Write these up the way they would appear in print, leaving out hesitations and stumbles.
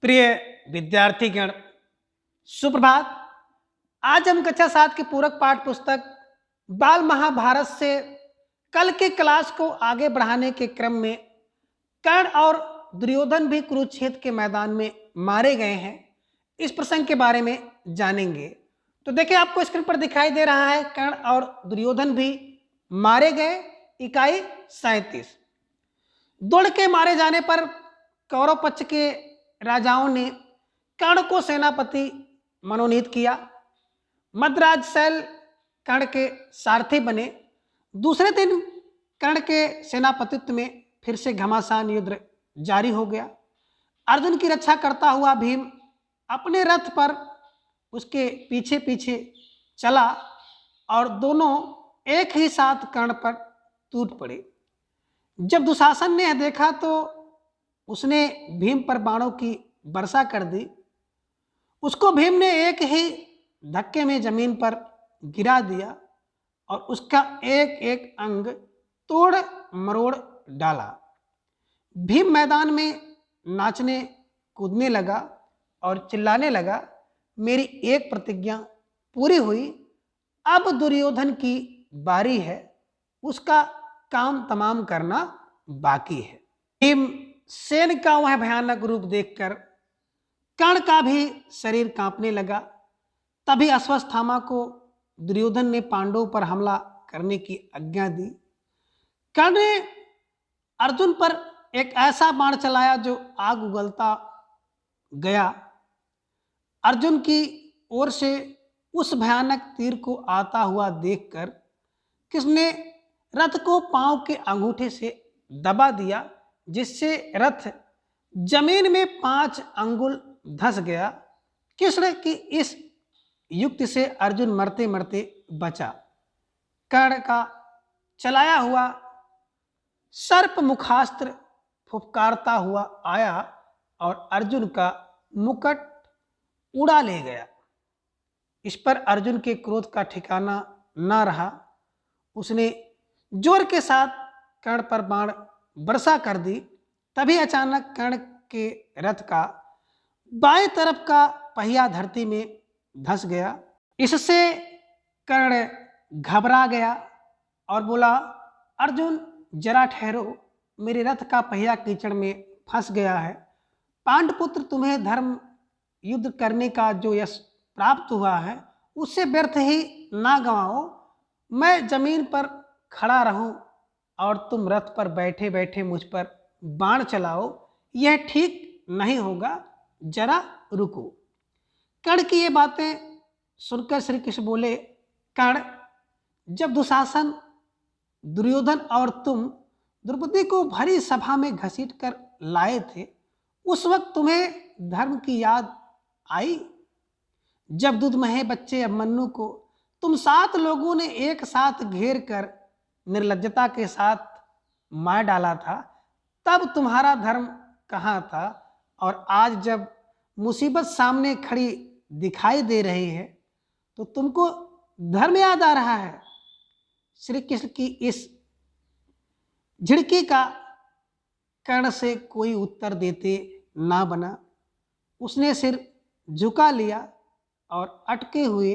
प्रिय विद्यार्थीगण, सुप्रभात। आज हम कक्षा 7 की पूरक पाठ पुस्तक बाल महाभारत से कल के क्लास को आगे बढ़ाने के क्रम में कर्ण और दुर्योधन भी कुरुक्षेत्र के मैदान में मारे गए हैं, इस प्रसंग के बारे में जानेंगे। तो देखिए, आपको स्क्रीन पर दिखाई दे रहा है कर्ण और दुर्योधन भी मारे गए। इकाई 37। द्रोण के मारे जाने पर कौरव पक्ष के राजाओं ने कर्ण को सेनापति मनोनीत किया। मद्राज शैल कर्ण के सारथी बने। दूसरे दिन कर्ण के सेनापतित्व में फिर से घमासान युद्ध जारी हो गया। अर्जुन की रक्षा करता हुआ भीम अपने रथ पर उसके पीछे पीछे चला और दोनों एक ही साथ कर्ण पर टूट पड़े। जब दुशासन ने देखा तो उसने भीम पर बाणों की वर्षा कर दी। उसको भीम ने एक ही धक्के में जमीन पर गिरा दिया और उसका एक एक अंग तोड़ मरोड़ डाला। भीम मैदान में नाचने कूदने लगा और चिल्लाने लगा, मेरी एक प्रतिज्ञा पूरी हुई, अब दुर्योधन की बारी है, उसका काम तमाम करना बाकी है। भीम सेन का वह भयानक रूप देखकर कर्ण का भी शरीर कांपने लगा। तभी अश्वत्थामा को दुर्योधन ने पांडवों पर हमला करने की आज्ञा दी। कर्ण ने अर्जुन पर एक ऐसा बाण चलाया जो आग उगलता गया। अर्जुन की ओर से उस भयानक तीर को आता हुआ देखकर कृष्ण ने रथ को पांव के अंगूठे से दबा दिया, जिससे रथ जमीन में 5 अंगुल धंस गया। कृष्ण की इस युक्ति से अर्जुन मरते मरते बचा। कर्ण का चलाया हुआ सर्प मुखास्त्र फुफकारता हुआ आया और अर्जुन का मुकुट उड़ा ले गया। इस पर अर्जुन के क्रोध का ठिकाना न रहा। उसने जोर के साथ कर्ण पर बाण वर्षा कर दी। तभी अचानक कर्ण के रथ का बाएं तरफ का पहिया धरती में धंस गया। इससे कर्ण घबरा गया और बोला, अर्जुन जरा ठहरो, मेरे रथ का पहिया कीचड़ में फंस गया है। पांडुपुत्र, तुम्हें धर्म युद्ध करने का जो यश प्राप्त हुआ है उससे व्यर्थ ही ना गंवाओ। मैं जमीन पर खड़ा रहूं और तुम रथ पर बैठे बैठे मुझ पर बाण चलाओ, यह ठीक नहीं होगा, जरा रुको। कर्ण की ये बातें सुनकर श्री कृष्ण बोले, कर्ण, जब दुशासन, दुर्योधन और तुम द्रौपदी को भरी सभा में घसीट कर लाए थे, उस वक्त तुम्हें धर्म की याद आई? जब दूधमहे बच्चे अभिमन्यु को तुम 7 लोगों ने एक साथ घेर कर निर्लज्जता के साथ मार डाला था, तब तुम्हारा धर्म कहाँ था? और आज जब मुसीबत सामने खड़ी दिखाई दे रही है तो तुमको धर्म याद आ रहा है? श्री कृष्ण की इस झिड़की का कर्ण से कोई उत्तर देते ना बना। उसने सिर झुका लिया और अटके हुए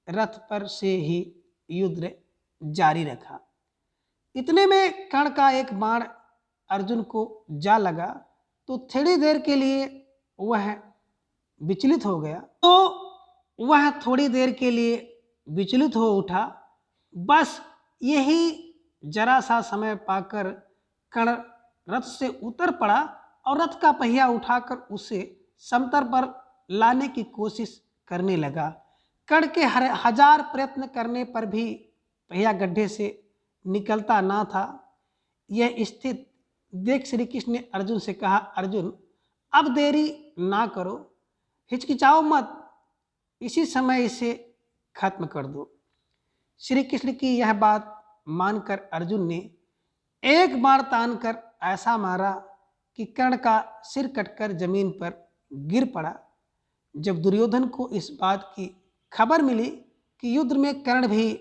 रथ पर से ही युद्ध जारी रखा। इतने में कर्ण का एक बाण अर्जुन को जा लगा तो थोड़ी देर के लिए वह विचलित हो गया। वह थोड़ी देर के लिए विचलित हो उठा। बस यही जरा सा समय पाकर कर्ण रथ से उतर पड़ा और रथ का पहिया उठाकर उसे समतल पर लाने की कोशिश करने लगा। कर्ण के 1000 प्रयत्न करने पर भी पहिया गड्ढे से निकलता ना था। यह स्थिति देख श्री कृष्ण ने अर्जुन से कहा, अर्जुन, अब देरी ना करो, हिचकिचाओ मत, इसी समय इसे खत्म कर दो। श्री कृष्ण की यह बात मानकर अर्जुन ने एक बाण तानकर ऐसा मारा कि कर्ण का सिर कटकर जमीन पर गिर पड़ा। जब दुर्योधन को इस बात की खबर मिली कि युद्ध में कर्ण भी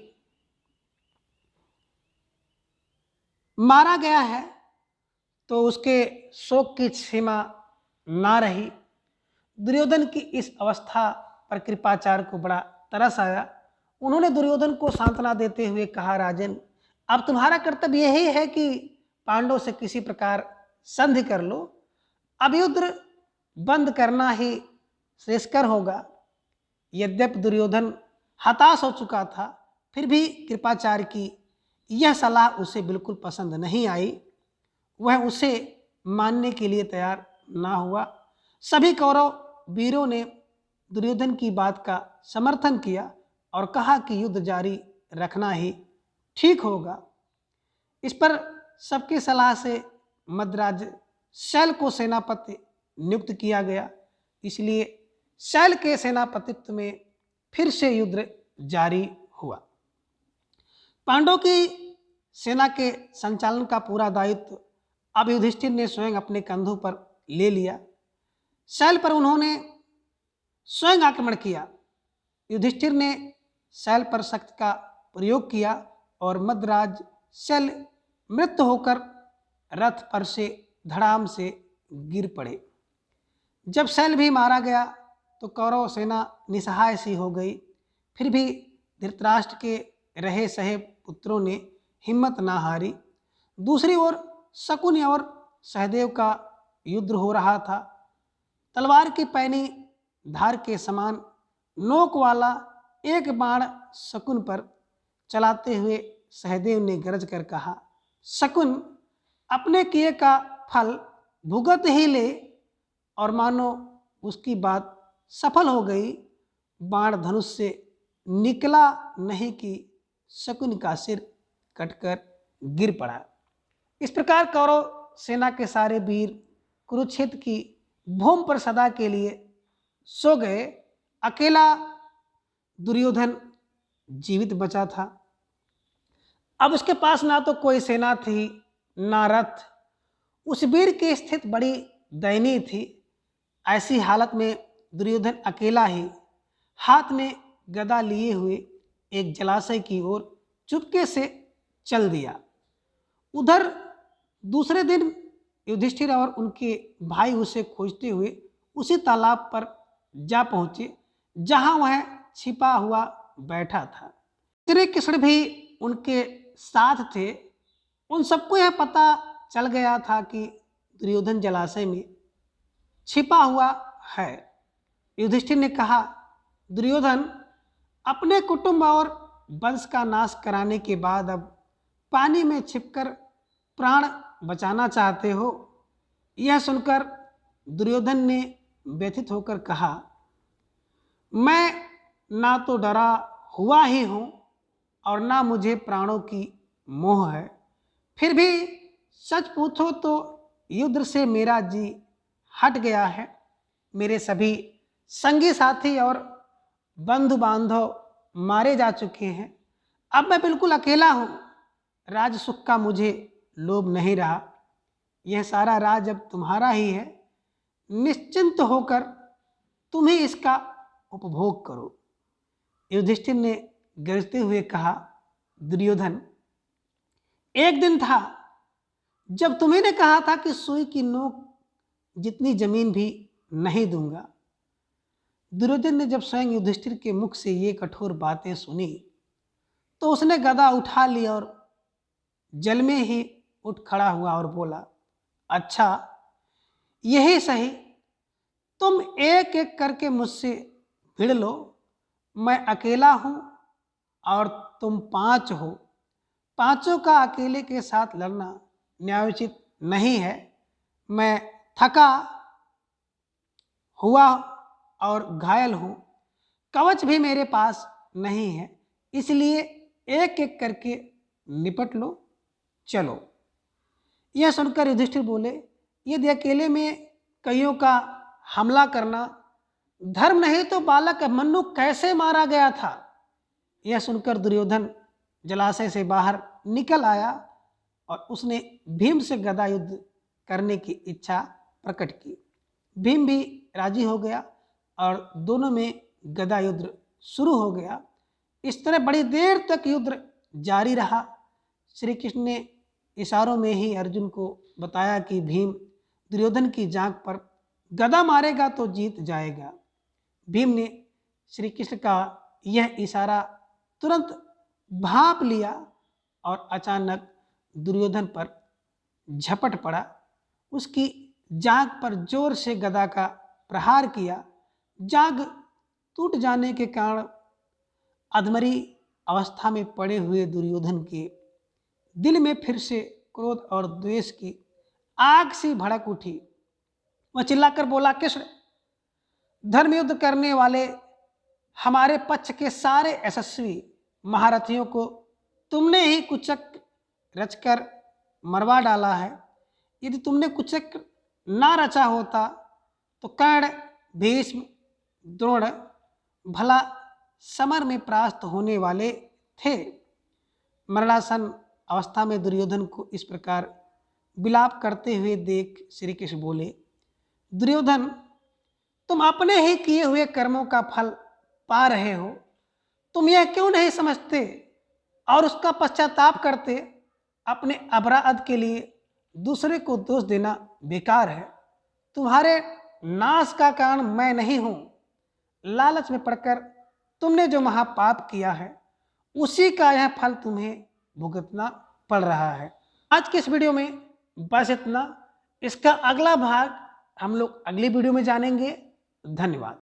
मारा गया है तो उसके शोक की सीमा ना रही। दुर्योधन की इस अवस्था पर कृपाचार्य को बड़ा तरस आया। उन्होंने दुर्योधन को सांत्वना देते हुए कहा, राजन, अब तुम्हारा कर्तव्य यही है कि पांडवों से किसी प्रकार संधि कर लो। अब युद्ध बंद करना ही श्रेयस्कर होगा। यद्यपि दुर्योधन हताश हो चुका था, फिर भी कृपाचार्य की यह सलाह उसे बिल्कुल पसंद नहीं आई। वह उसे मानने के लिए तैयार ना हुआ। सभी कौरव वीरों ने दुर्योधन की बात का समर्थन किया और कहा कि युद्ध जारी रखना ही ठीक होगा। इस पर सबकी सलाह से मद्राज शैल को सेनापति नियुक्त किया गया। इसलिए शैल के सेनापतित्व में फिर से युद्ध जारी हुआ। पांडवों की सेना के संचालन का पूरा दायित्व अब युधिष्ठिर ने स्वयं अपने कंधों पर ले लिया। शैल पर उन्होंने स्वयं आक्रमण किया। युधिष्ठिर ने शैल पर शक्ति का प्रयोग किया और मद्राज शैल मृत होकर रथ पर से धड़ाम से गिर पड़े। जब शैल भी मारा गया तो कौरव सेना निसहाय सी हो गई। फिर भी धृतराष्ट्र के रहे सहे पुत्रों ने हिम्मत ना हारी। दूसरी ओर शकुनि और सहदेव का युद्ध हो रहा था। तलवार की पैनी धार के समान नोक वाला एक बाण शकुन पर चलाते हुए सहदेव ने गरज कर कहा, शकुन, अपने किए का फल भुगत ही ले। और मानो उसकी बात सफल हो गई। बाण धनुष से निकला नहीं कि शकुन का सिर कटकर गिर पड़ा। इस प्रकार कौरव सेना के सारे वीर कुरुक्षेत्र की भूमि पर सदा के लिए सो गए। अकेला दुर्योधन जीवित बचा था। अब उसके पास ना तो कोई सेना थी ना रथ। उस वीर की स्थिति बड़ी दयनीय थी। ऐसी हालत में दुर्योधन अकेला ही हाथ में गदा लिए हुए एक जलाशय की ओर चुपके से चल दिया। उधर दूसरे दिन युधिष्ठिर और उनके भाई उसे खोजते हुए उसी तालाब पर जा पहुंचे जहां वह छिपा हुआ बैठा था। श्री कृष्ण भी उनके साथ थे। उन सबको यह पता चल गया था कि दुर्योधन जलाशय में छिपा हुआ है। युधिष्ठिर ने कहा, दुर्योधन, अपने कुटुंब और वंश का नाश कराने के बाद अब पानी में छिपकर प्राण बचाना चाहते हो। यह सुनकर दुर्योधन ने व्यथित होकर कहा, मैं ना तो डरा हुआ ही हूं और ना मुझे प्राणों की मोह है। फिर भी सच पूछो तो युद्ध से मेरा जी हट गया है। मेरे सभी संगी साथी और बंधु बांधव मारे जा चुके हैं। अब मैं बिल्कुल अकेला हूं। राज सुख का मुझे लोभ नहीं रहा। यह सारा राज अब तुम्हारा ही है। निश्चिंत होकर तुम ही इसका उपभोग करो। युधिष्ठिर ने गरजते हुए कहा, दुर्योधन, एक दिन था जब तुम्ही ने कहा था कि सुई की नोक जितनी जमीन भी नहीं दूंगा। दुर्योधन ने जब स्वयं युधिष्ठिर के मुख से ये कठोर बातें सुनी तो उसने गदा उठा ली और जल में ही उठ खड़ा हुआ और बोला, अच्छा यही सही, तुम एक एक करके मुझसे भिड़ लो। मैं अकेला हूं और तुम 5 हो। पांचों का अकेले के साथ लड़ना न्यायोचित नहीं है। मैं थका हुआ और घायल हूं। कवच भी मेरे पास नहीं है। इसलिए एक एक करके निपट लो, चलो। यह सुनकर युधिष्ठिर बोले, यदि अकेले में कईयों का हमला करना धर्म नहीं तो बालक अभिमन्यु कैसे मारा गया था। यह सुनकर दुर्योधन जलाशय से बाहर निकल आया और उसने भीम से गदा युद्ध करने की इच्छा प्रकट की। भीम भी राजी हो गया और दोनों में गदा युद्ध शुरू हो गया। इस तरह बड़ी देर तक युद्ध जारी रहा। श्री कृष्ण ने इशारों में ही अर्जुन को बताया कि भीम दुर्योधन की जांघ पर गदा मारेगा तो जीत जाएगा। भीम ने श्री कृष्ण का यह इशारा तुरंत भांप लिया और अचानक दुर्योधन पर झपट पड़ा। उसकी जांघ पर जोर से गदा का प्रहार किया। जांघ टूट जाने के कारण अधमरी अवस्था में पड़े हुए दुर्योधन के दिल में फिर से क्रोध और द्वेष की आग सी भड़क उठी। वह चिल्लाकर बोला, कृष्ण, धर्म युद्ध करने वाले हमारे पक्ष के सारे यशस्वी महारथियों को तुमने ही कुचक रचकर मरवा डाला है। यदि तुमने कुचक ना रचा होता तो कर्ण, भीष्म, द्रोण भला समर में परास्त होने वाले थे। मरणासन अवस्था में दुर्योधन को इस प्रकार विलाप करते हुए देख श्री कृष्ण बोले, दुर्योधन, तुम अपने ही किए हुए कर्मों का फल पा रहे हो। तुम यह क्यों नहीं समझते और उसका पश्चाताप करते? अपने अपराध के लिए दूसरे को दोष देना बेकार है। तुम्हारे नाश का कारण मैं नहीं हूं। लालच में पड़कर तुमने जो महापाप किया है उसी का यह फल तुम्हें भुगतना पड़ रहा है। आज के इस वीडियो में बस इतना। इसका अगला भाग हम लोग अगली वीडियो में जानेंगे। धन्यवाद।